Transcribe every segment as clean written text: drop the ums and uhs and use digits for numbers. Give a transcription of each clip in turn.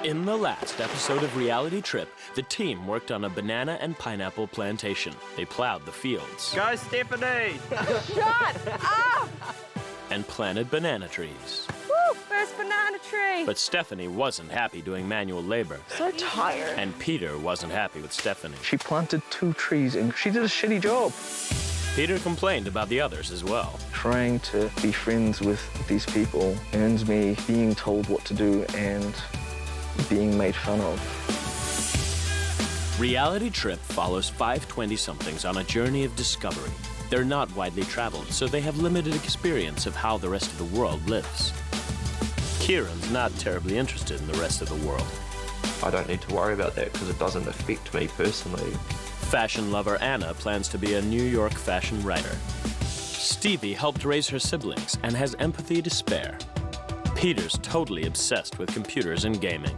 In the last episode of Reality Trip, the team worked on a banana and pineapple plantation. They plowed the fields. Go, Stephanie! Shut up! And planted banana trees. Woo, first banana tree. But Stephanie wasn't happy doing manual labor. So tired. And Peter wasn't happy with Stephanie. She planted 2 trees and she did a shitty job. Peter complained about the others as well. Trying to be friends with these people earns me being told what to do and being made fun of. Reality Trip follows 5 20-somethings on a journey of discovery. They're not widely traveled, so they have limited experience of how the rest of the world lives. Kieran's not terribly interested in the rest of the world. I don't need to worry about that because it doesn't affect me personally. Fashion lover Anna plans to be a New York fashion writer. Stevie helped raise her siblings and has empathy to spare. Peter's totally obsessed with computers and gaming.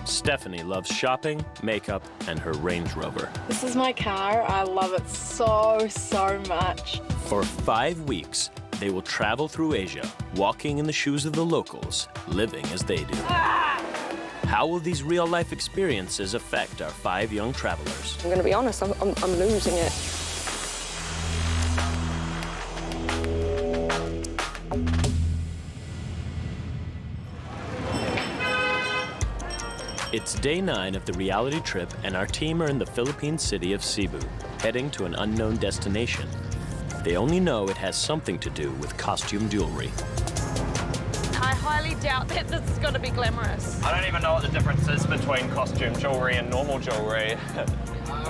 Stephanie loves shopping, makeup, and her Range Rover. This is my car. I love it so, so much. For 5 weeks, they will travel through Asia, walking in the shoes of the locals, living as they do. How will these real-life experiences affect our 5 young travelers? I'm going to be honest, I'm losing it. It's day 9 of the reality trip, and our team are in the Philippine city of Cebu, heading to an unknown destination. They only know it has something to do with costume jewelry. I highly doubt that this is going to be glamorous. I don't even know what the difference is between costume jewelry and normal jewelry.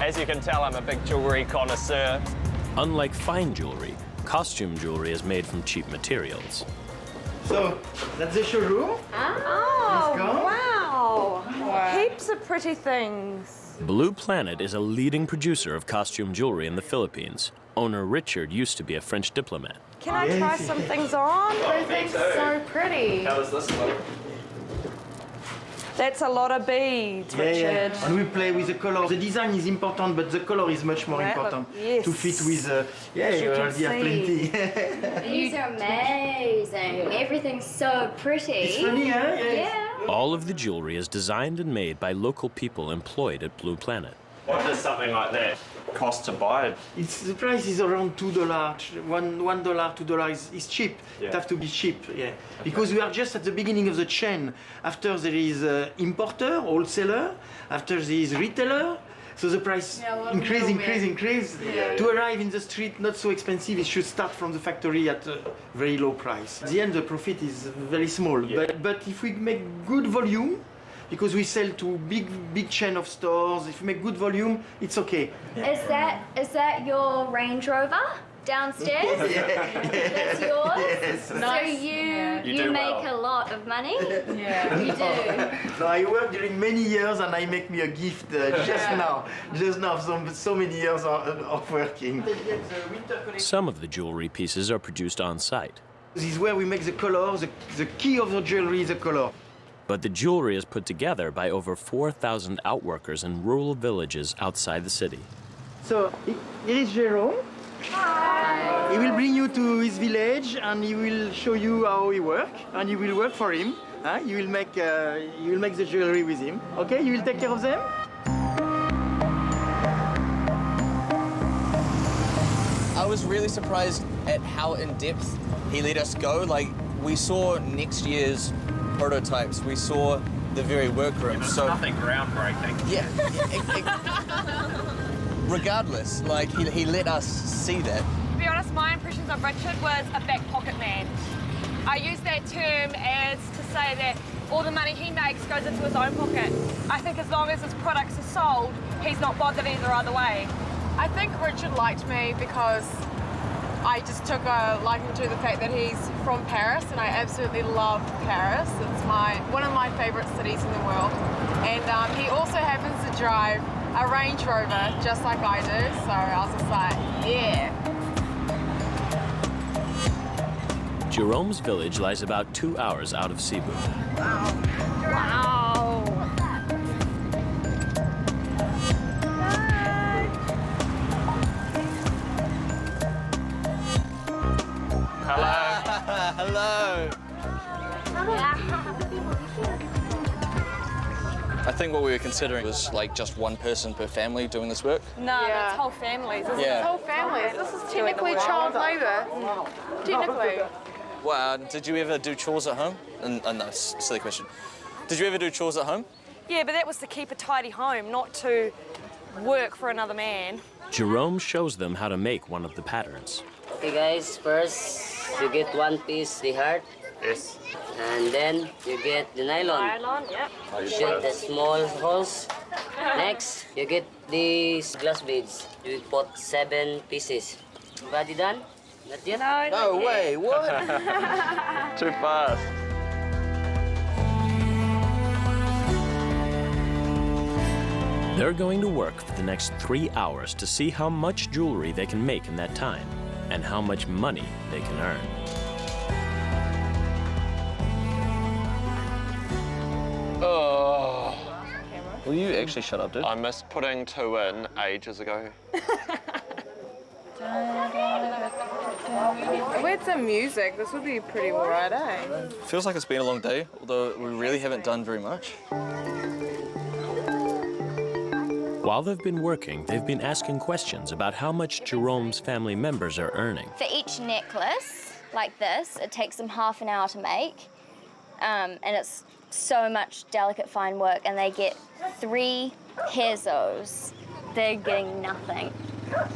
As you can tell, I'm a big jewelry connoisseur. Unlike fine jewelry, costume jewelry is made from cheap materials. So, that's the showroom. Oh, Let's go. wow. Heaps of pretty things. Blue Planet is a leading producer of costume jewelry in the Philippines. Owner Richard used to be a French diplomat. Can I try some things on? Everything's so pretty. How does this look? That's a lot of beads, Richard. And we play with the color. The design is important, but the color is much more important yes. to fit with. You you can already have see. plenty. These are amazing. Everything's so pretty. It's funny, huh? Yeah. All of the jewelry is designed and made by local people employed at Blue Planet. What does something like that cost to buy? The price is around $2. $1, $2 is cheap. Yeah. It has to be cheap, yeah. Because we are just at the beginning of the chain. After there is importer, wholesaler. After there is retailer. So the price increase. Yeah. To arrive in the street, not so expensive. It should start from the factory at a very low price. At the end, the profit is very small. Yeah. But if we make good volume, because we sell to big chain of stores, if we make good volume, it's okay. Is that your Range Rover downstairs? That's yours? Yes. So Nice. you do make well. a lot of money? Yeah. You do. No, I work during many years and I make me a gift just now, so many years of working. Some of the jewelry pieces are produced on site. This is where we make the color, the key of the jewelry is the color. But the jewelry is put together by over 4,000 outworkers in rural villages outside the city. So, here is Jerome. Hi. He will bring you to his village and he will show you how he works, and you will work for him. You will make the jewelry with him. Okay, you will take care of them? I was really surprised at how in-depth he let us go. Like, we saw next year's prototypes, we saw the very workroom. There's nothing groundbreaking. Yeah. Regardless, like, he let us see that. To be honest, my impressions of Richard was a back pocket man. I use that term as to say that all the money he makes goes into his own pocket. I think as long as his products are sold, he's not bothered either way. I think Richard liked me because I just took a liking to the fact that he's from Paris, and I absolutely love Paris. It's one of my favourite cities in the world. And he also happens to drive a Range Rover, just like I do, so I was just like, yeah. Jerome's village lies about 2 hours out of Cebu. Wow. Hello. I think what we were considering was like just one person per family doing this work. No, that's whole families, isn't Yeah. it? Whole families. This is technically child labour. Technically. Wow, did you ever do chores at home? No, silly question. Did you ever do chores at home? Yeah, but that was to keep a tidy home, not to work for another man. Jerome shows them how to make one of the patterns. Okay guys, first you get one piece the heart. Yes. And then you get the nylon. Nylon, yep. You shoot the small holes. Next, you get these glass beads. You put 7 pieces. Body done? Not yet? No way, what? Too fast. They're going to work for the next 3 hours to see how much jewelry they can make in that time and how much money they can earn. Oh. Will you actually shut up, dude? I missed putting 2 in ages ago. If we had some music, this would be pretty alright, eh? Feels like it's been a long day, although we really haven't done very much. While they've been working, they've been asking questions about how much Jerome's family members are earning. For each necklace, like this, it takes them half an hour to make. And it's so much delicate, fine work, and they get 3 pesos. They're getting nothing.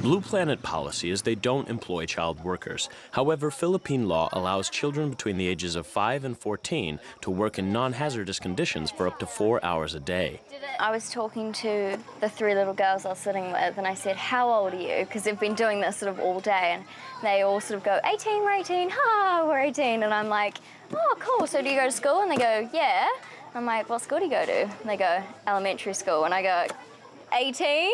Blue Planet policy is they don't employ child workers. However, Philippine law allows children between the ages of 5 and 14 to work in non-hazardous conditions for up to 4 hours a day. I was talking to the 3 little girls I was sitting with, and I said, how old are you? Because they've been doing this sort of all day, and they all sort of go, 18, we're 18, ha, we're 18. And I'm like, oh, cool, so do you go to school? And they go, yeah. I'm like, what school do you go to? And they go, elementary school. And I go, 18?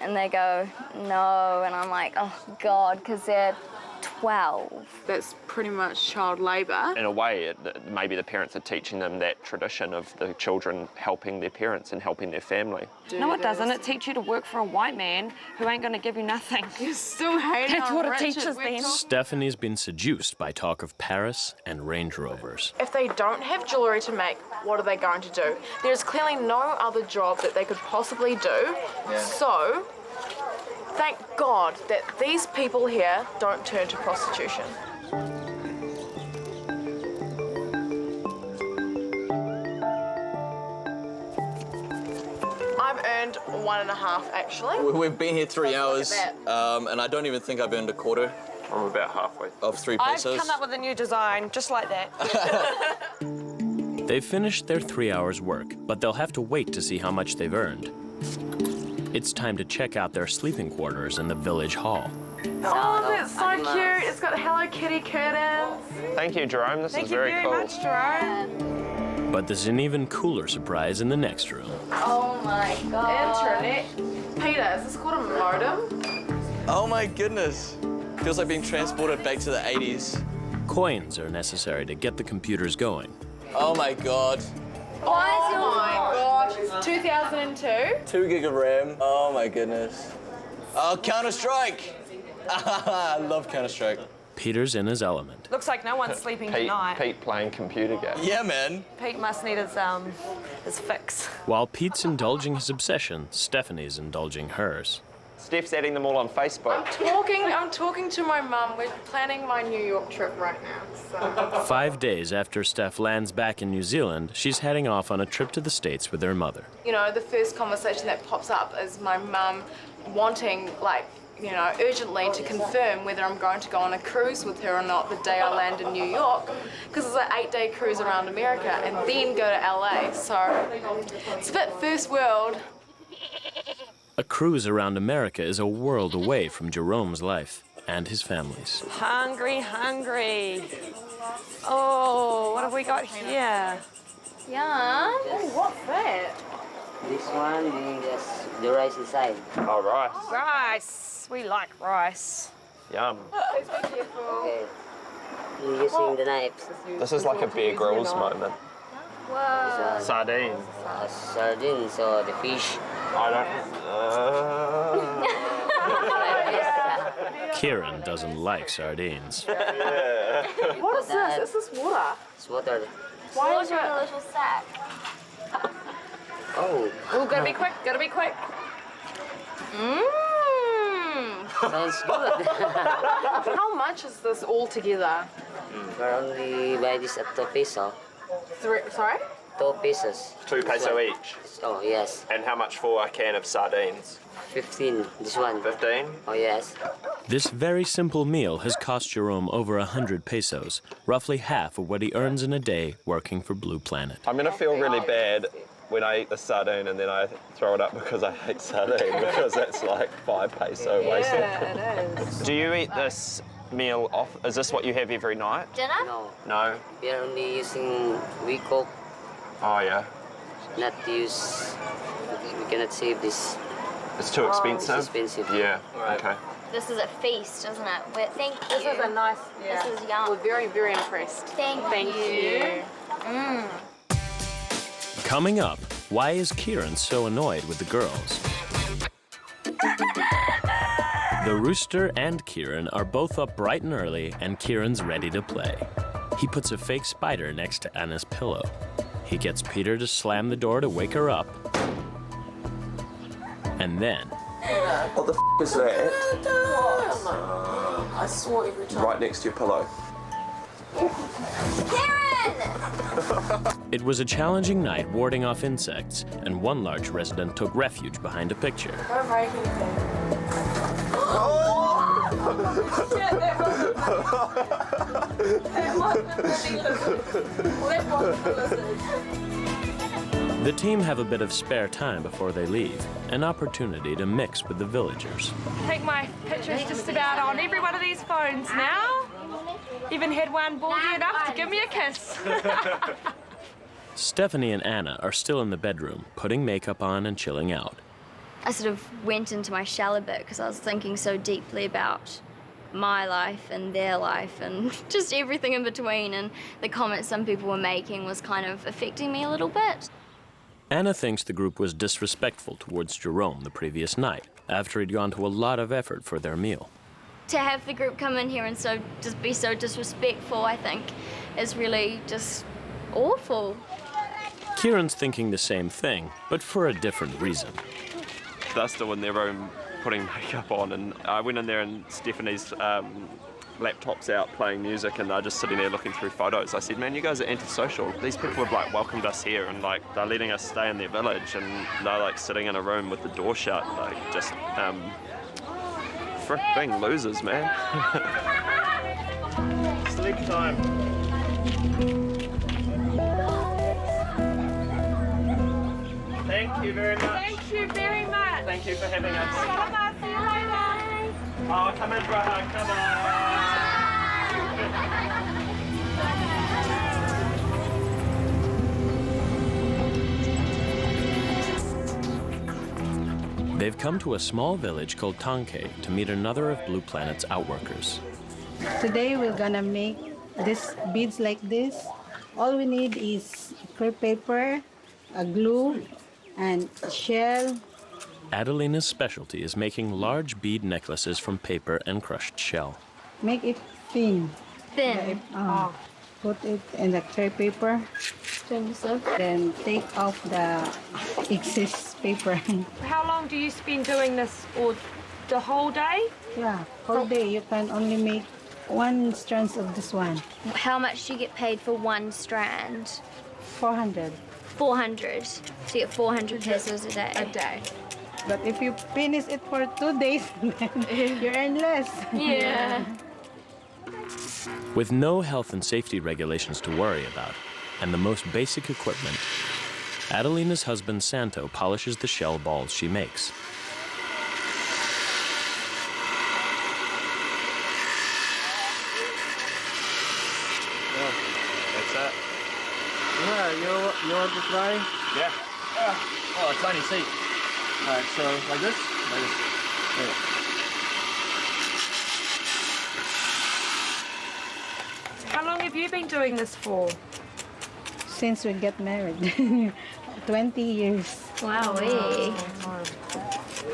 And they go, no. And I'm like, oh, God, because they're 12. That's pretty much child labour. In a way, maybe the parents are teaching them that tradition of the children helping their parents and helping their family. No, it doesn't. It teaches you to work for a white man who ain't going to give you nothing. You still hate That's on what it Richard. teaches We're them. Stephanie's been seduced by talk of Paris and Range Rovers. If they don't have jewellery to make, what are they going to do? There's clearly no other job that they could possibly do. Yeah. So, thank God that these people here don't turn to prostitution. I've earned 1.5 actually. We've been here 3 hours, at and I don't even think I've earned a quarter I'm about halfway. of 3 I've pesos. come up with a new design, just like that. They've finished their 3 hours' work, but they'll have to wait to see how much they've earned. It's time to check out their sleeping quarters in the village hall. Oh, that's so cute. It's got Hello Kitty curtains. Thank you, Jerome. This is very cool. Thank you very much, Jerome. But there's an even cooler surprise in the next room. Oh, my God. Internet. Peter, is this called a modem? Oh my goodness. Feels like being transported back to the 80s. Coins are necessary to get the computers going. Oh my God. Oh my gosh, it's 2002. 2 gig of RAM. Oh my goodness. Oh, Counter-Strike. I love Counter-Strike. Peter's in his element. Looks like no one's sleeping tonight. Pete playing computer games. Yeah, man. Pete must need his fix. While Pete's indulging his obsession, Stephanie's indulging hers. Steph's adding them all on Facebook. I'm talking to my mum. We're planning my New York trip right now. So. 5 days after Steph lands back in New Zealand, she's heading off on a trip to the States with her mother. You know, the first conversation that pops up is my mum wanting, like, you know, urgently to confirm whether I'm going to go on a cruise with her or not the day I land in New York, because it's an 8-day cruise around America and then go to LA. So it's a bit first world. A cruise around America is a world away from Jerome's life and his family's. Hungry, hungry. Oh, what have we got here? Yum. Oh, what's that? This one, the rice inside. Oh, rice. Rice. We like rice. Yum. Please be careful. Okay. You're using the knife. This is like a Bear Grylls moment. Whoa. Sardines. Sardines or the fish. I don't... Kieran doesn't like sardines. What is this? Is this water? It's water. Why is it? a little sack? Oh. Oh, gotta be quick, gotta be quick. Sounds good. How much is this all together? We're only buy this at 2 peso. Sorry? 2 pesos. 2 peso each. Oh, yes. And how much for a can of sardines? 15, this one. 15? Oh, yes. This very simple meal has cost Jerome over 100 pesos, roughly half of what he earns in a day working for Blue Planet. I'm gonna feel really bad when I eat the sardine and then I throw it up because I hate sardine, because that's like 5 peso wasted. Yeah, it is. Do you eat this meal off? Is this what you have every night? Dinner? No. No? We are only using, we cook, Oh yeah. not use, we cannot save this. It's too expensive? It's expensive. Yeah, Right. okay. This is a feast, isn't it? Thank you. This is a nice, yeah. This is yum. We're very, very impressed. Thank you. Coming up, why is Kieran so annoyed with the girls? The rooster and Kieran are both up bright and early, and Kieran's ready to play. He puts a fake spider next to Anna's pillow. He gets Peter to slam the door to wake her up. And then... What the f*** is that? I saw every time. Right next to your pillow. It was a challenging night warding off insects, and one large resident took refuge behind a picture. Don't break The team have a bit of spare time before they leave, an opportunity to mix with the villagers. I think my picture's just about on every one of these phones now. Even had one baldy enough to give me a kiss. Stephanie and Anna are still in the bedroom, putting makeup on and chilling out. I sort of went into my shell a bit because I was thinking so deeply about my life and their life and just everything in between, and the comments some people were making was kind of affecting me a little bit. Anna thinks the group was disrespectful towards Jerome the previous night, after he'd gone to a lot of effort for their meal. To have the group come in here and just be so disrespectful, I think, is really just awful. Kieran's thinking the same thing, but for a different reason. They're still in their room putting makeup on, and I went in there and Stephanie's laptop's out playing music, and they're just sitting there looking through photos. I said, man, you guys are antisocial. These people have like welcomed us here, and like they're letting us stay in their village, and they're like sitting in a room with the door shut, like just frigging losers, man. Sleep time. Thank you very much. Thank you very much. Thank you for having us. Bye-bye, see you later. Oh, come in for a hug, come on. They've come to a small village called Tanke to meet another of Blue Planet's outworkers. Today we're gonna make these beads like this. All we need is crepe paper, a glue, and a shell. Adelina's specialty is making large bead necklaces from paper and crushed shell. Make it thin. Thin? Put it in the crepe paper. Then take off the excess paper. How long do you spend doing this, or the whole day? Yeah, whole day you can only make 1 strand of this one. How much do you get paid for 1 strand? 400. 400. So you get 400 pesos a day. A day. But if you finish it for 2 days, then you earn less. Yeah. With no health and safety regulations to worry about, and the most basic equipment, Adelina's husband Santo polishes the shell balls she makes. That's it. Yeah, you want to try? Yeah. Oh, a tiny seat. All right, so like this? Like this. Yeah. How long have you been doing this for? Since we get married. 20 years. Wow.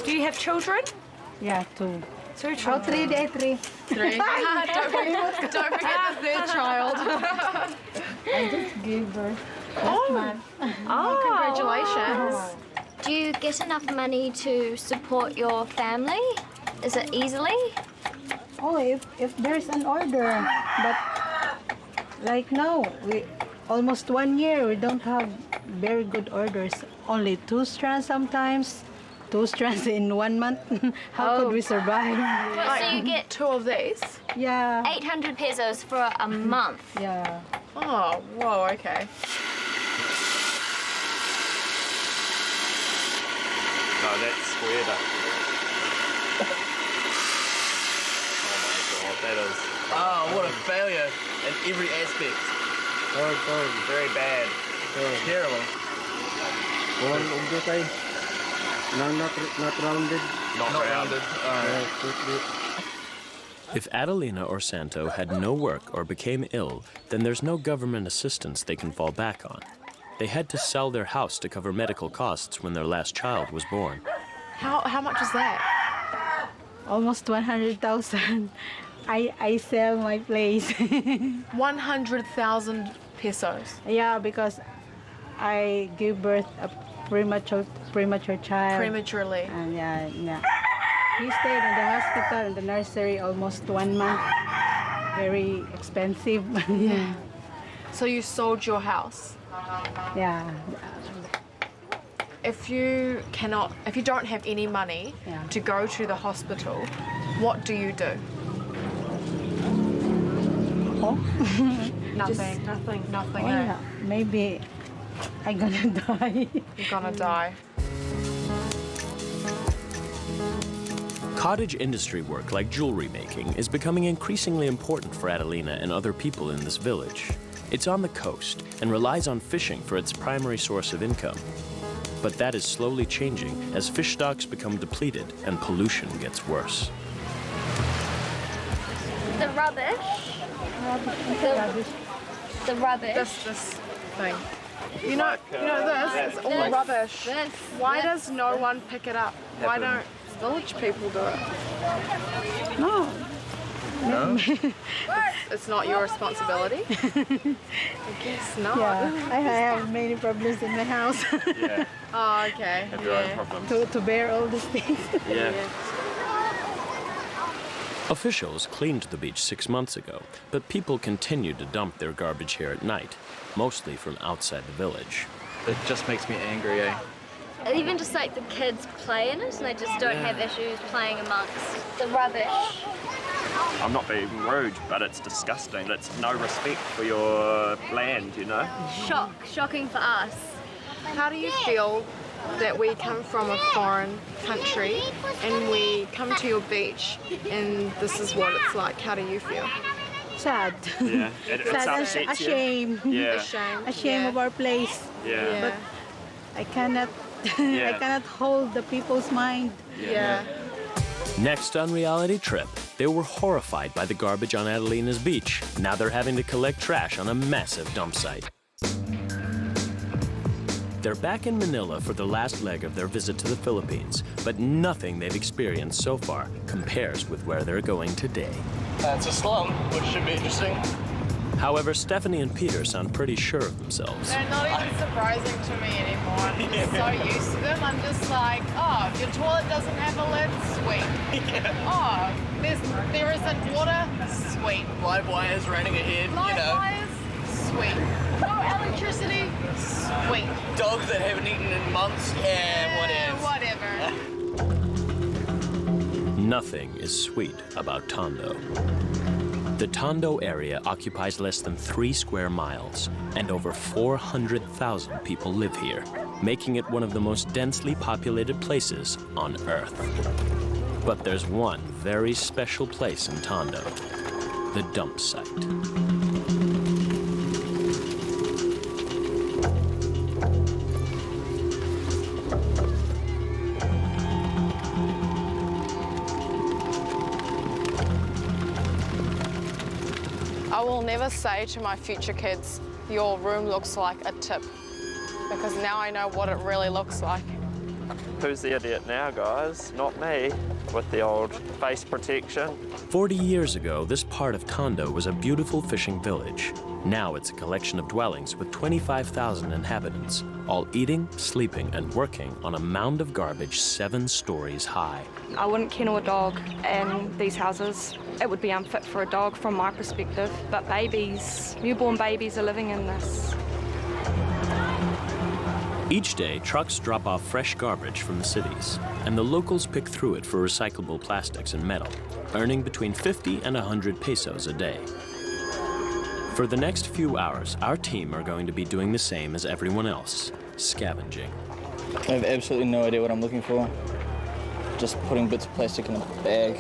Do you have children? Yeah, 2. 2 children. 3. Don't forget the third child. I just gave birth. Congratulations. Do you get enough money to support your family? Is it easily? Oh, if there's an order, but like now, we almost 1 year we don't have very good orders. Only 2 strands sometimes, 2 strands in 1 month. How could we survive? So you get 2 of these? Yeah. 800 pesos for a month. Yeah. Oh, whoa, okay. No, that's squared up. Oh my god, that is... Oh, what a failure in every aspect. Very bad. Terrible. Not rounded. If Adelina or Santo had no work or became ill, then there's no government assistance they can fall back on. They had to sell their house to cover medical costs when their last child was born. How much is that? Almost 100,000. I sell my place. 100,000 pesos. Yeah, because I give birth a premature child. Prematurely. And yeah. He stayed in the hospital in the nursery almost 1 month. Very expensive. Yeah. So you sold your house? Yeah. If you don't have any money to go to the hospital, what do you do? Oh. Nothing. Oh, yeah. Maybe I'm gonna die. You're gonna die. Cottage industry work like jewelry making is becoming increasingly important for Adelina and other people in this village. It's on the coast and relies on fishing for its primary source of income. But that is slowly changing as fish stocks become depleted and pollution gets worse. The rubbish. The rubbish. This thing. You know this? It's all rubbish. Why does no one pick it up? Why don't village people do it? No. It's not your responsibility? I guess not. Yeah, I have many problems in my house. Yeah. Oh, okay. Have your own problems. to bear all these things. Yeah. Officials cleaned the beach 6 months ago, but people continue to dump their garbage here at night, mostly from outside the village. It just makes me angry, eh? Even just like the kids play in it and they just don't have issues playing amongst the rubbish. I'm not being rude, but it's disgusting. It's no respect for your land, you know? Shocking for us. How do you feel that we come from a foreign country and we come to your beach and this is what it's like? How do you feel? Sad. Yeah. It Sad, upsets you. ashamed. Yeah. Ashamed of our place. Yeah. But I cannot I cannot hold the people's mind. Yeah. Next on Reality Trip, they were horrified by the garbage on Adelina's beach. Now they're having to collect trash on a massive dump site. They're back in Manila for the last leg of their visit to the Philippines, but nothing they've experienced so far compares with where they're going today. That's a slum, which should be interesting. However, Stephanie and Peter sound pretty sure of themselves. They're not even surprising to me anymore. I'm just so used to them. I'm just like, oh, your toilet doesn't have a lid? Sweet. Oh, there isn't water? Sweet. Live wires running ahead, Live wires? Sweet. No electricity? Sweet. Dogs that haven't eaten in months? Yeah, whatever. Nothing is sweet about Tondo. The Tondo area occupies less than 3 square miles, and over 400,000 people live here, making it one of the most densely populated places on Earth. But there's one very special place in Tondo, the dump site. I will never say to my future kids, your room looks like a tip, because now I know what it really looks like. Who's the idiot now, guys? Not me, with the old face protection. 40 years ago, this part of Tondo was a beautiful fishing village. Now it's a collection of dwellings with 25,000 inhabitants, all eating, sleeping, and working on a mound of garbage 7 stories high. I wouldn't kennel a dog in these houses. It would be unfit for a dog from my perspective, but babies, newborn babies are living in this. Each day, trucks drop off fresh garbage from the cities, and the locals pick through it for recyclable plastics and metal, earning between 50 and 100 pesos a day. For the next few hours, our team are going to be doing the same as everyone else, scavenging. I have absolutely no idea what I'm looking for. Just putting bits of plastic in a bag.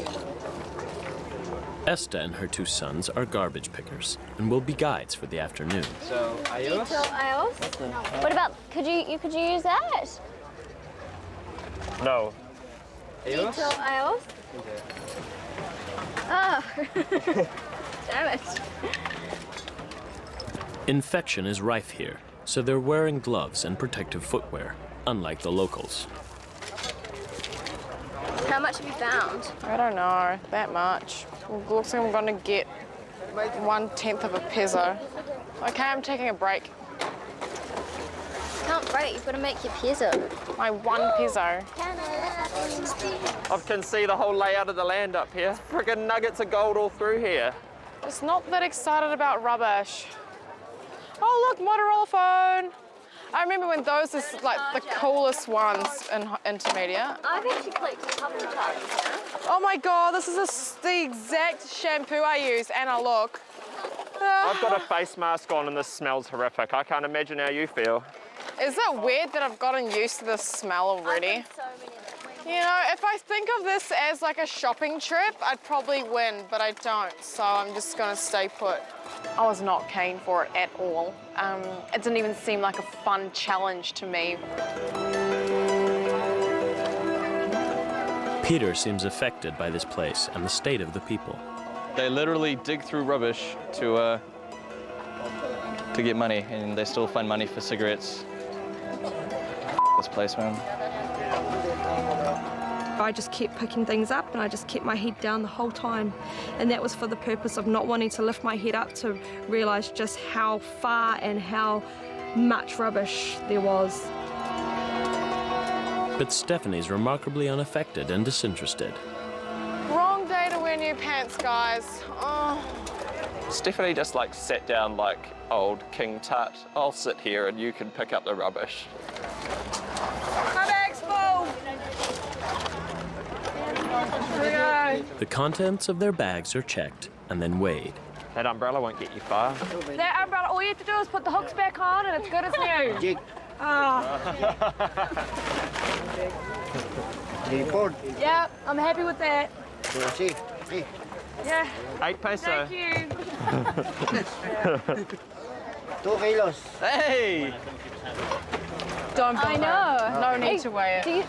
Esta and her 2 sons are garbage pickers and will be guides for the afternoon. So, ayos? What about, could you use that? No. Ayos? Oh. Damn it. Infection is rife here, so they're wearing gloves and protective footwear, unlike the locals. How much have you found? I don't know, that much. It looks like I'm gonna get 1/10 of a peso. Okay, I'm taking a break. You can't break, you've got to make your peso. My 1 peso. I can see the whole layout of the land up here. Friggin' nuggets of gold all through here. Just not that excited about rubbish. Oh look, Motorola phone. I remember when those is like the coolest ones in intermediate. I've actually collected a couple of times now. Oh my God, this is the exact shampoo I use, and I look. I've got a face mask on and this smells horrific. I can't imagine how you feel. Is it weird that I've gotten used to this smell already? You know, if I think of this as like a shopping trip, I'd probably win, but I don't, so I'm just gonna stay put. I was not keen for it at all. It didn't even seem like a fun challenge to me. Peter seems affected by this place and the state of the people. They literally dig through rubbish to get money, and they still find money for cigarettes. This place, man. I just kept picking things up and I just kept my head down the whole time. And that was for the purpose of not wanting to lift my head up to realise just how far and how much rubbish there was. But Stephanie's remarkably unaffected and disinterested. Wrong day to wear new pants, guys. Oh. Stephanie just like sat down like old King Tut. I'll sit here and you can pick up the rubbish. My bag's full. The contents of their bags are checked and then weighed. That umbrella won't get you far. That umbrella, all you have to do is put the hooks back on and it's good as new. Yeah, I'm happy with that. Yeah. 8 peso. Thank you. 2 kilos. Hey! Don't bother. I know. No need to weigh it. Do you...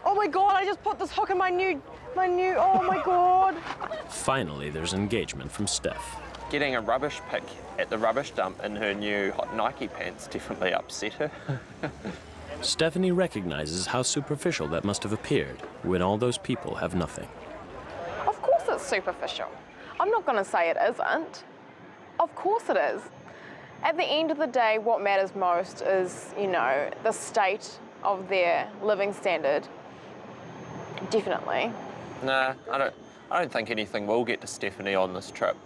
Oh my God, I just put this hook in my new, oh my God. Finally, there's engagement from Steph. Getting a rubbish pick at the rubbish dump in her new hot Nike pants definitely upset her. Stephanie recognizes how superficial that must have appeared when all those people have nothing. Of course it's superficial. I'm not going to say it isn't. Of course it is. At the end of the day, what matters most is, you know, the state of their living standard. Definitely. Nah, I don't think anything will get to Stephanie on this trip.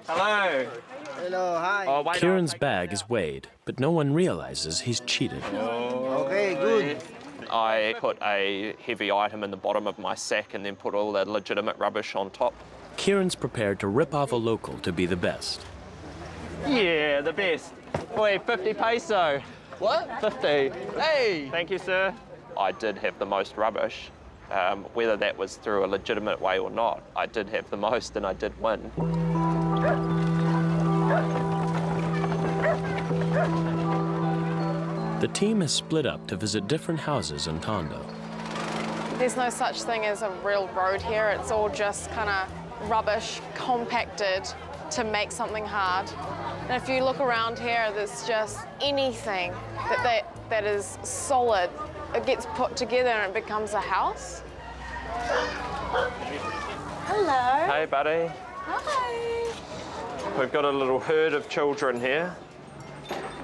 Hello. Hello, hi. Oh, wait, Kieran's bag is weighed, but no one realizes he's cheated. Okay, good. I put a heavy item in the bottom of my sack and then put all the legitimate rubbish on top. Kieran's prepared to rip off a local to be the best. Yeah, the best. Wait, 50 peso. What? 50. Hey! Thank you, sir. I did have the most rubbish. Whether that was through a legitimate way or not, I did have the most and I did win. The team has split up to visit different houses in Tondo. There's no such thing as a real road here. It's all just kind of rubbish compacted to make something hard. And if you look around here, there's just anything that is solid. It gets put together and it becomes a house. Hello. Hey, buddy. Hi. We've got a little herd of children here.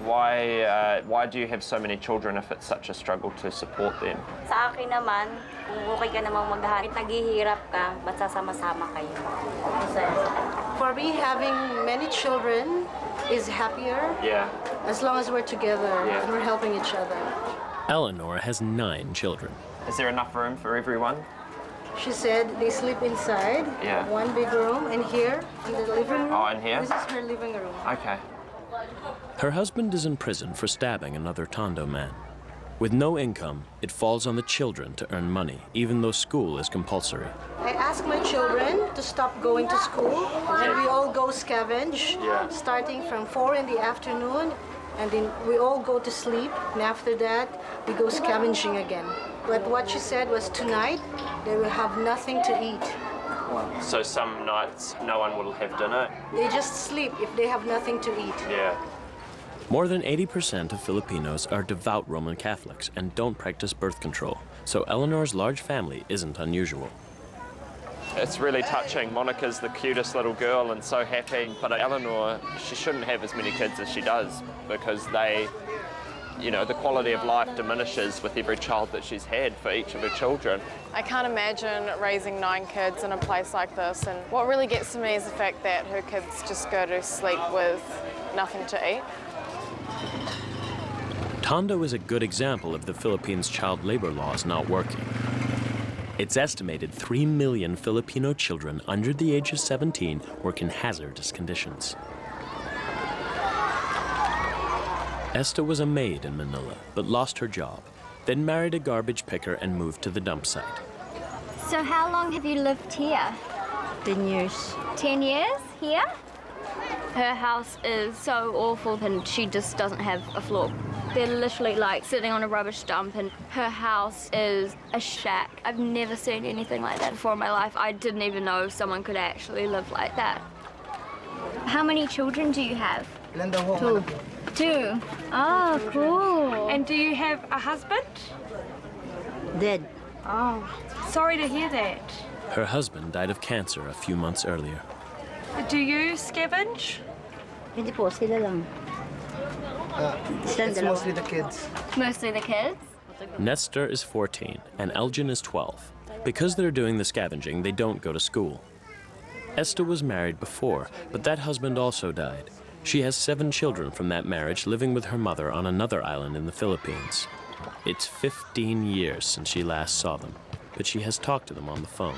Why do you have so many children if it's such a struggle to support them? Sa akin naman, kung okay ka namang maghahanap, naghihirap ka, ba't sasama-sama kayo? For me, having many children is happier. Yeah. As long as we're together and we're helping each other. Eleanor has 9 children. Is there enough room for everyone? She said they sleep inside. Yeah. One big room, and here in the living room. Oh, in here? This is her living room. Okay. Her husband is in prison for stabbing another Tondo man. With no income, it falls on the children to earn money, even though school is compulsory. I asked my children to stop going to school, and we all go scavenge, starting from 4 in the afternoon, and then we all go to sleep, and after that, we go scavenging again. But what she said was tonight, they will have nothing to eat. So some nights no one will have dinner? They just sleep if they have nothing to eat. Yeah. More than 80% of Filipinos are devout Roman Catholics and don't practice birth control, so Eleanor's large family isn't unusual. It's really touching. Monica's the cutest little girl and so happy, but Eleanor, she shouldn't have as many kids as she does because the quality of life diminishes with every child that she's had for each of her children. I can't imagine raising 9 kids in a place like this, and what really gets to me is the fact that her kids just go to sleep with nothing to eat. Tondo is a good example of the Philippines' child labor laws not working. It's estimated 3 million Filipino children under the age of 17 work in hazardous conditions. Esta was a maid in Manila, but lost her job, then married a garbage picker and moved to the dump site. So how long have you lived here? 10 years. 10 years here? Her house is so awful and she just doesn't have a floor. They're literally like sitting on a rubbish dump, and her house is a shack. I've never seen anything like that before in my life. I didn't even know someone could actually live like that. How many children do you have? 2. 2. Oh, cool. And do you have a husband? Dead. Oh, sorry to hear that. Her husband died of cancer a few months earlier. Do you scavenge? Hindi po, sila lang. It's mostly the kids. Mostly the kids? Nestor is 14 and Elgin is 12. Because they're doing the scavenging, they don't go to school. Esta was married before, but that husband also died. She has 7 children from that marriage living with her mother on another island in the Philippines. It's 15 years since she last saw them, but she has talked to them on the phone.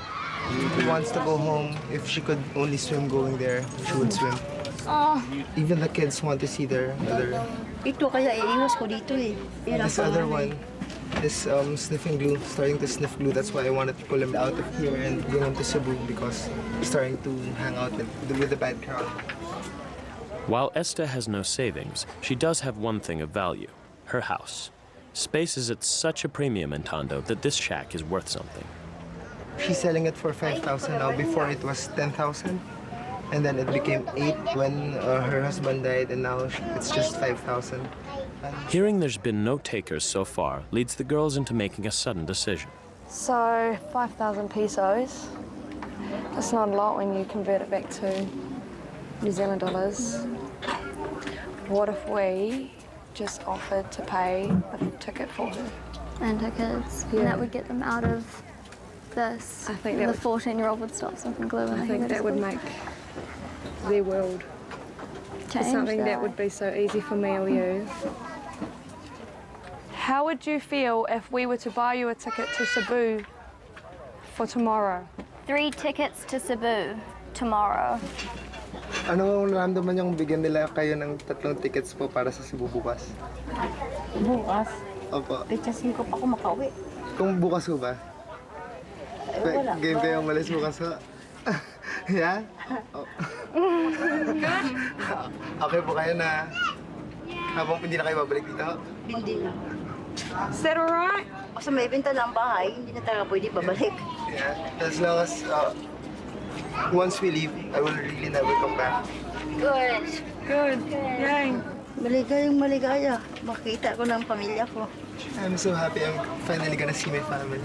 She wants to go home. If she could only swim going there, she would swim. Oh. Even the kids want to see their mother. Ito kaya iiwas ko dito eh. This other one is sniffing glue, starting to sniff glue. That's why I wanted to pull him out of here and bring him to Cebu because he's starting to hang out with the bad crowd. While Esta has no savings, she does have one thing of value, her house. Space is at such a premium in Tondo that this shack is worth something. She's selling it for 5,000 now. Before it was 10,000. And then it became 8 when her husband died, and now it's just 5,000. Hearing there's been no takers so far leads the girls into making a sudden decision. So 5,000 pesos. That's not a lot when you convert it back to New Zealand dollars. What if we just offered to pay a ticket for her? And her kids. Yeah. And that would get them out of this. I think the that 14-year-old would stop something glue. I think that would make their world. Change Something that would be so easy for me or you. How would you feel if we were to buy you a ticket to Cebu for tomorrow? 3 tickets to Cebu tomorrow. Ano nararamdaman niyong bigyan nila kayo ng 3 tickets po para sa Cebu bukas? Bukas? Opo. Pitsasin ko pa ako makauwi. Kung bukas ko ba? Wala. Game kayo umalis bukas ko? Yeah? Oh. Good. Okay po kayo na habang hindi na kayo babalik dito? Hindi na. Is that all right? Kasi may benta na ang bahay, hindi na tayo pwede babalik. Yeah, as long as once we leave, I will really never come back. Good. Good. Yay. Maligayang maligaya. Makita ko ng pamilya ko. I'm so happy I'm finally gonna see my family.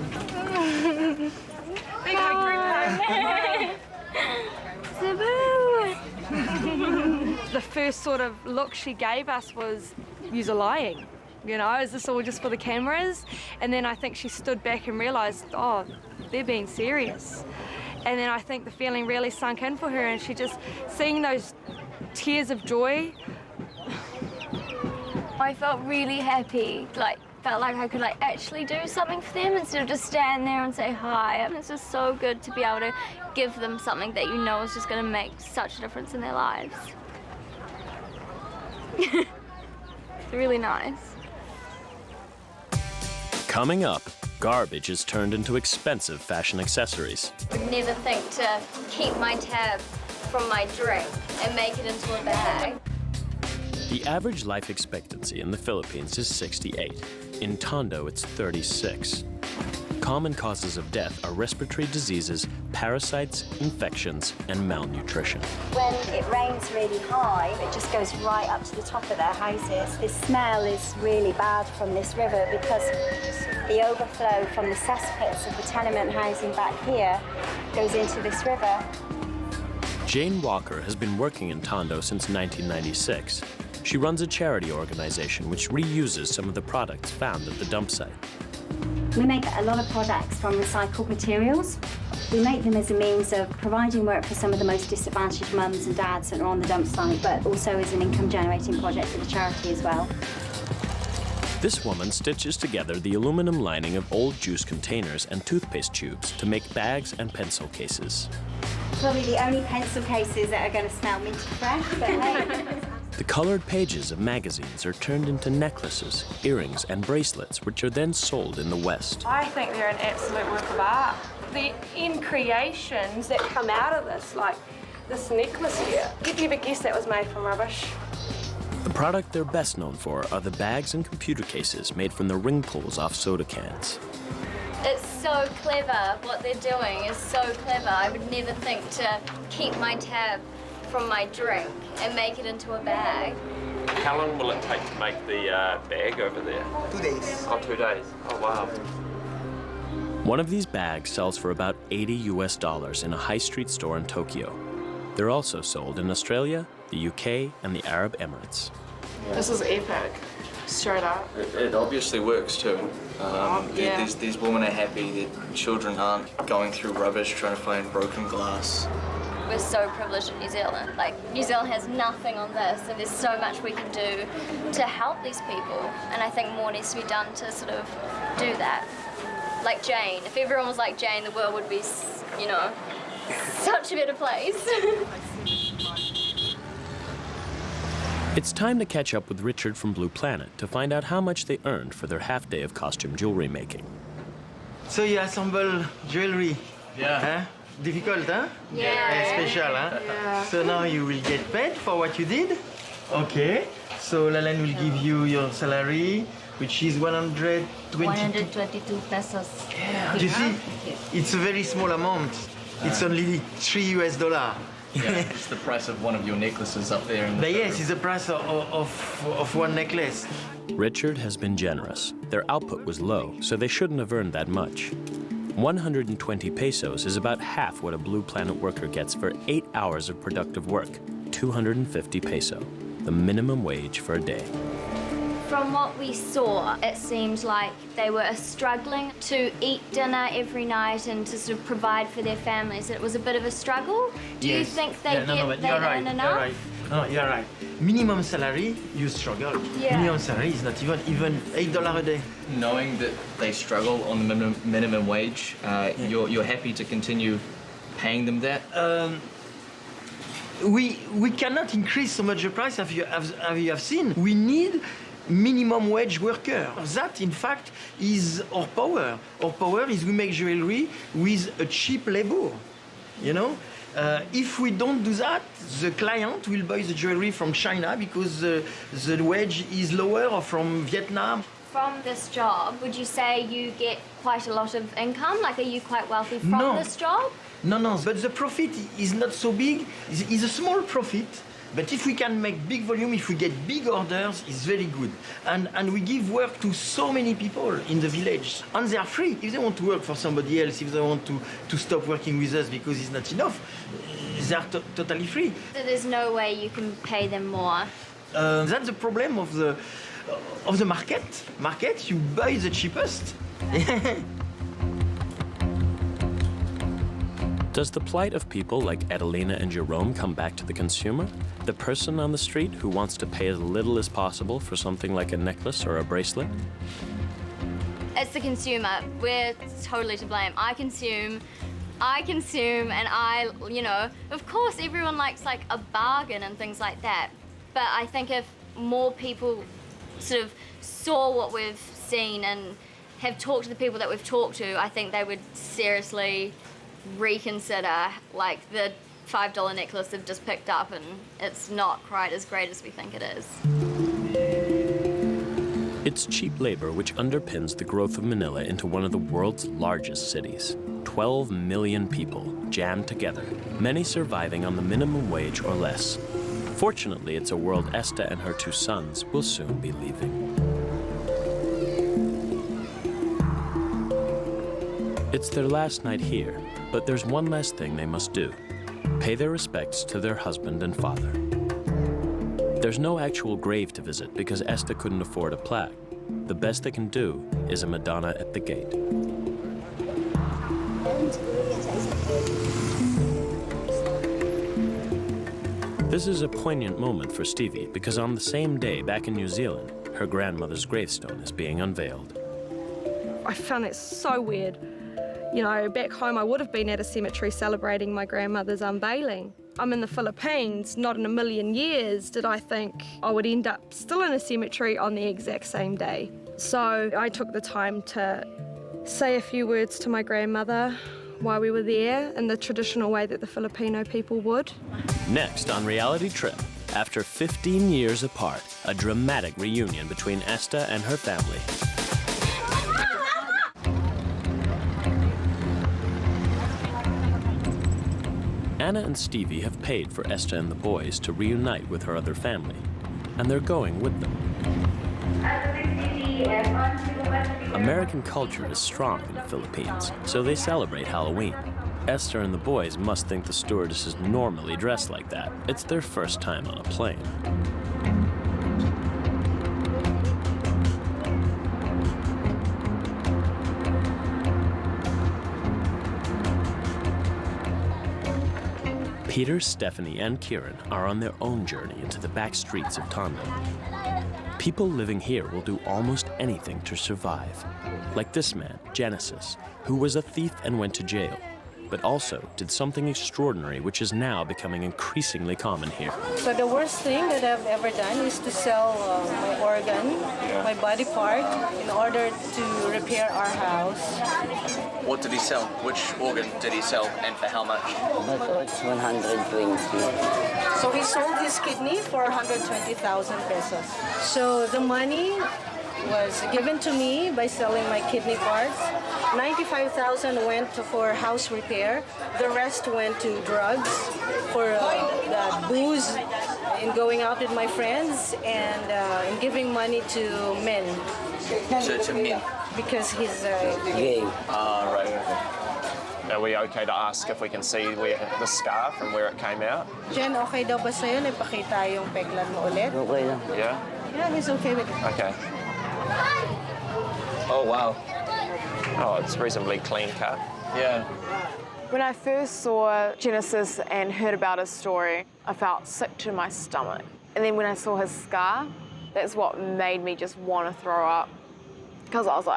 Big hug, group hug. So boo. The first sort of look she gave us was, "You're lying. You know, is this all just for the cameras?" And then I think she stood back and realised, oh, they're being serious. And then I think the feeling really sunk in for her, and she just, seeing those tears of joy. I felt really happy, felt like I could actually do something for them instead of just stand there and say hi. And it's just so good to be able to give them something that you know is just going to make such a difference in their lives. It's really nice. Coming up, garbage is turned into expensive fashion accessories. I would never think to keep my tab from my drink and make it into a bag. The average life expectancy in the Philippines is 68. In Tondo, it's 36. Common causes of death are respiratory diseases, parasites, infections, and malnutrition. When it rains really high, it just goes right up to the top of their houses. The smell is really bad from this river because the overflow from the cesspits of the tenement housing back here goes into this river. Jane Walker has been working in Tondo since 1996. She runs a charity organization which reuses some of the products found at the dump site. We make a lot of products from recycled materials. We make them as a means of providing work for some of the most disadvantaged mums and dads that are on the dump site, but also as an income-generating project for the charity as well. This woman stitches together the aluminum lining of old juice containers and toothpaste tubes to make bags and pencil cases. Probably the only pencil cases that are going to smell minty fresh, but hey. The colored pages of magazines are turned into necklaces, earrings, and bracelets, which are then sold in the West. I think they're an absolute work of art. The end creations that come out of this, like this necklace here, you'd never guess that was made from rubbish. The product they're best known for are the bags and computer cases made from the ring pulls off soda cans. It's so clever. What they're doing is so clever. I would never think to keep my tab from my drink and make it into a bag. How long will it take to make the bag over there? 2 days. Oh, 2 days. Oh, wow. One of these bags sells for about $80 US in a high street store in Tokyo. They're also sold in Australia, the UK, and the Arab Emirates. This is epic, straight up. It obviously works too. Yeah. These women are happy that children aren't going through rubbish trying to find broken glass. We're so privileged in New Zealand. New Zealand has nothing on this, and there's so much we can do to help these people. And I think more needs to be done to sort of do that. Like Jane. If everyone was like Jane, the world would be, you know, such a better place. It's time to catch up with Richard from Blue Planet to find out how much they earned for their half day of costume jewelry making. So you assemble jewelry. Yeah. Huh? Difficult, huh? Yeah. Special, huh? Yeah. So now you will get paid for what you did. Okay. So Lalan will give you your salary, which is 122 pesos. Yeah. You see, it's a very small amount. It's only $3 US. Yeah, it's the price of one of your necklaces up there. But yes, it's the price of one necklace. Richard has been generous. Their output was low, so they shouldn't have earned that much. 120 pesos is about half what a Blue Planet worker gets for 8 hours of productive work. 250 peso, the minimum wage for a day. From what we saw, it seemed like they were struggling to eat dinner every night and to sort of provide for their families. It was a bit of a struggle. Do you think they get that in enough? You're right. No, you're right. Minimum salary, you struggle. Yeah. Minimum salary is not even $8 a day. Knowing that they struggle on the minimum wage, you're happy to continue paying them that? We cannot increase so much the price as you have seen. We need minimum wage worker. That, in fact, is our power. Our power is we make jewelry with a cheap labor, you know? If we don't do that, the client will buy the jewelry from China because the wage is lower, or from Vietnam. From this job, would you say you get quite a lot of income? Like, are you quite wealthy from this job? No, but the profit is not so big. It's a small profit. But if we can make big volume, if we get big orders, it's very good. And we give work to so many people in the village. And they are free. If they want to work for somebody else, if they want to stop working with us because it's not enough, They're totally free. So there's no way you can pay them more? That's the problem of the market. Market, you buy the cheapest. Does the plight of people like Adelina and Jerome come back to the consumer? The person on the street who wants to pay as little as possible for something like a necklace or a bracelet? It's the consumer. We're totally to blame. I consume, and you know, of course everyone likes like a bargain and things like that. But I think if more people sort of saw what we've seen and have talked to the people that we've talked to, I think they would seriously reconsider like the $5 necklace they've just picked up, and it's not quite as great as we think it is. It's cheap labor which underpins the growth of Manila into one of the world's largest cities. 12 million people jammed together, many surviving on the minimum wage or less. Fortunately, it's a world Esta and her 2 sons will soon be leaving. It's their last night here, but there's one last thing they must do: pay their respects to their husband and father. There's no actual grave to visit because Esta couldn't afford a plaque. The best they can do is a Madonna at the gate. This is a poignant moment for Stevie because on the same day back in New Zealand, her grandmother's gravestone is being unveiled. I found it so weird. You know, back home I would have been at a cemetery celebrating my grandmother's unveiling. I'm in the Philippines, not in a million years did I think I would end up still in a cemetery on the exact same day. So I took the time to say a few words to my grandmother while we were there in the traditional way that the Filipino people would. Next on Reality Trip, after 15 years apart, a dramatic reunion between Esta and her family. Anna and Stevie have paid for Esta and the boys to reunite with her other family, and they're going with them. American culture is strong in the Philippines, so they celebrate Halloween. Esther and the boys must think the stewardesses normally dress like that. It's their first time on a plane. Peter, Stephanie, and Kieran are on their own journey into the back streets of Tondo. People living here will do almost anything to survive. Like this man, Genesis, who was a thief and went to jail, but also did something extraordinary which is now becoming increasingly common here. So the worst thing that I've ever done is to sell my organ, my body part, in order to repair our house. What did he sell? Which organ did he sell, and for how much? It's 120. So he sold his kidney for 120,000 pesos. So the money was given to me by selling my kidney parts. 95,000 went for house repair. The rest went to drugs, for the booze, in going out with my friends, and in giving money to men. So to men? Because he's gay. Right. Are we okay to ask if we can see where the scar from where it came out? Jen, okay daw ba sa'yo na ipakita yung peklan mo ulit? Okay lang. Yeah? Yeah, he's okay with it. Okay. Oh, wow. Oh, it's reasonably clean cut. Yeah. When I first saw Genesis and heard about his story, I felt sick to my stomach. And then when I saw his scar, that's what made me just want to throw up. Because I was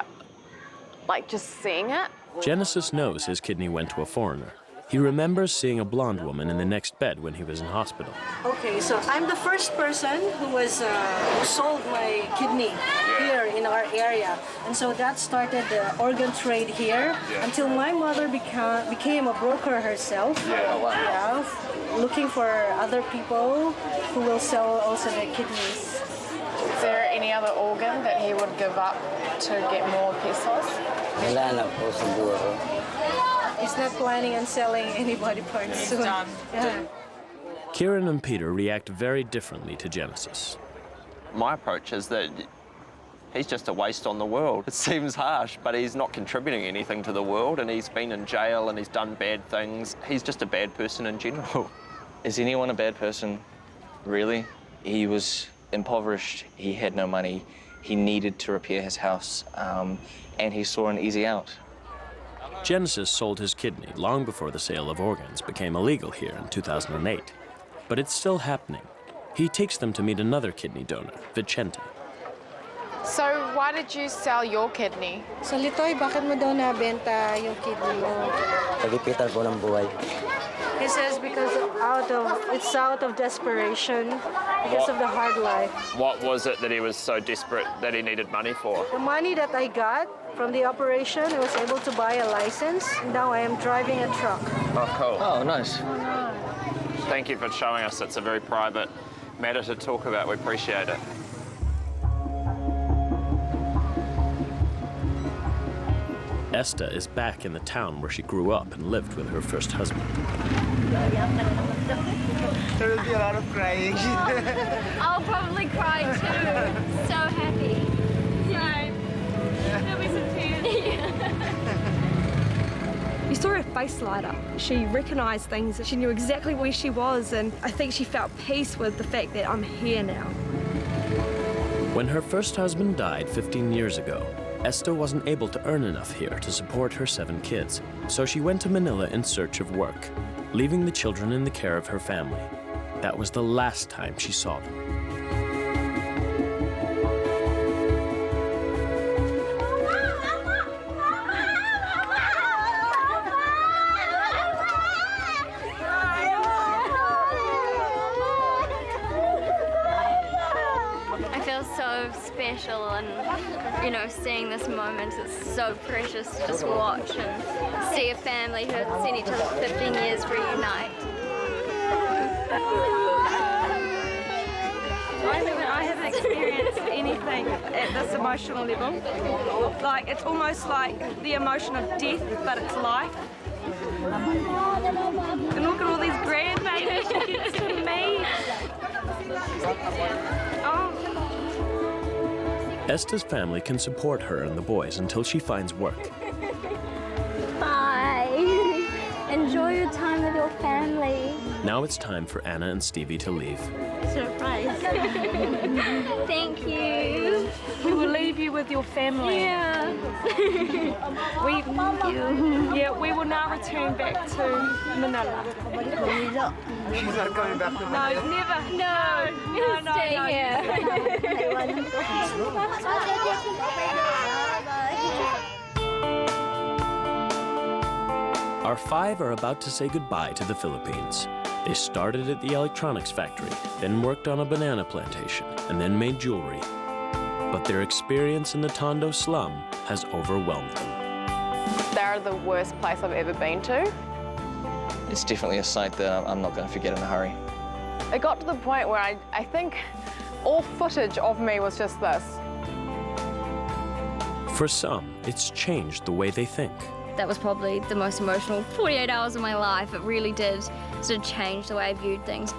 like just seeing it. Genesis knows his kidney went to a foreigner. He remembers seeing a blonde woman in the next bed when he was in hospital. Okay, so I'm the first person who sold my kidney here in our area. And so that started the organ trade here until my mother became a broker herself. Yeah, looking for other people who will sell also their kidneys. Is there any other organ that he would give up to get more pesos? Wala na po siguro. He's not planning on selling any body parts soon. Yeah. Kieran and Peter react very differently to Genesis. My approach is that he's just a waste on the world. It seems harsh, but he's not contributing anything to the world, and he's been in jail and he's done bad things. He's just a bad person in general. Is anyone a bad person? Really? He was impoverished, he had no money, he needed to repair his house, and he saw an easy out. Genesis sold his kidney long before the sale of organs became illegal here in 2008. But it's still happening. He takes them to meet another kidney donor, Vicente. So why did you sell your kidney? So Litoy, bakit mo daw nabenta yung kidney mo? Nagipitan po ng buhay. He says because it's out of desperation because of the hard life. What was it that he was so desperate that he needed money for? The money that I got from the operation, I was able to buy a license. Now I am driving a truck. Oh, cool. Oh, nice. Thank you for showing us. It's a very private matter to talk about. We appreciate it. Esta is back in the town where she grew up and lived with her first husband. There will be a lot of crying. I'll probably cry too. So happy. Same. There'll be some tears. You saw her face light up. She recognised things. She knew exactly where she was, and I think she felt peace with the fact that I'm here now. When her first husband died 15 years ago, Esta wasn't able to earn enough here to support her 7 kids, so she went to Manila in search of work, leaving the children in the care of her family. That was the last time she saw them. I feel so special, and seeing this moment is so precious to just watch and see a family who haven't seen each other for 15 years reunite. I haven't experienced anything at this emotional level. Like, it's almost like the emotion of death, but it's life. And look at all these grandbabies she gets to meet. Oh. Esta's family can support her and the boys until she finds work. Bye. Enjoy your time with your family. Now it's time for Anna and Stevie to leave. Surprise. Thank you. We will leave you with your family. Yeah. Thank you. Yeah, we will now return back to Manila. She's not coming back to Manila. No, never. No. Stay here. Our 5 are about to say goodbye to the Philippines. They started at the electronics factory, then worked on a banana plantation, and then made jewelry. But their experience in the Tondo slum has overwhelmed them. They're the worst place I've ever been to. It's definitely a sight that I'm not going to forget in a hurry. It got to the point where I think all footage of me was just this. For some, it's changed the way they think. That was probably the most emotional 48 hours of my life. It really did sort of change the way I viewed things.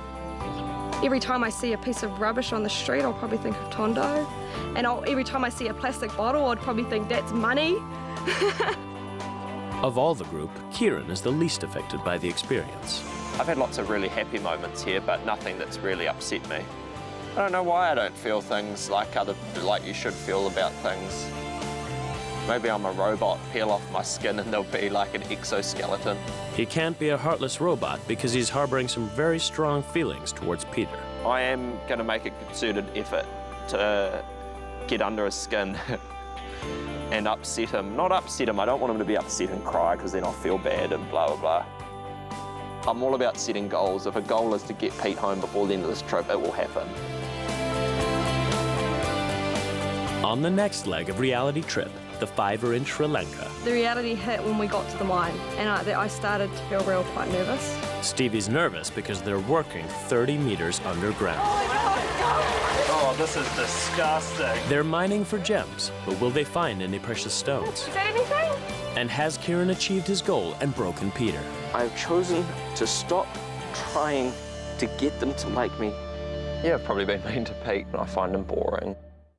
Every time I see a piece of rubbish on the street, I'll probably think of Tondo. And every time I see a plastic bottle, I'd probably think that's money. Of all the group, Kieran is the least affected by the experience. I've had lots of really happy moments here, but nothing that's really upset me. I don't know why I don't feel things like you should feel about things. Maybe I'm a robot, peel off my skin and there'll be like an exoskeleton. He can't be a heartless robot because he's harboring some very strong feelings towards Peter. I am going to make a concerted effort to get under his skin and upset him. Not upset him, I don't want him to be upset and cry because then I'll feel bad and blah, blah, blah. I'm all about setting goals. If a goal is to get Pete home before the end of this trip, it will happen. On the next leg of Reality Trip, the 5 are in Sri Lanka. The reality hit when we got to the mine, and I started to feel quite nervous. Stevie's nervous because they're working 30 meters underground. Oh, this is disgusting. They're mining for gems, but will they find any precious stones? Is that anything? And has Kieran achieved his goal and broken Peter? I've chosen to stop trying to get them to like me. Yeah, I've probably been mean to Pete and I find him boring.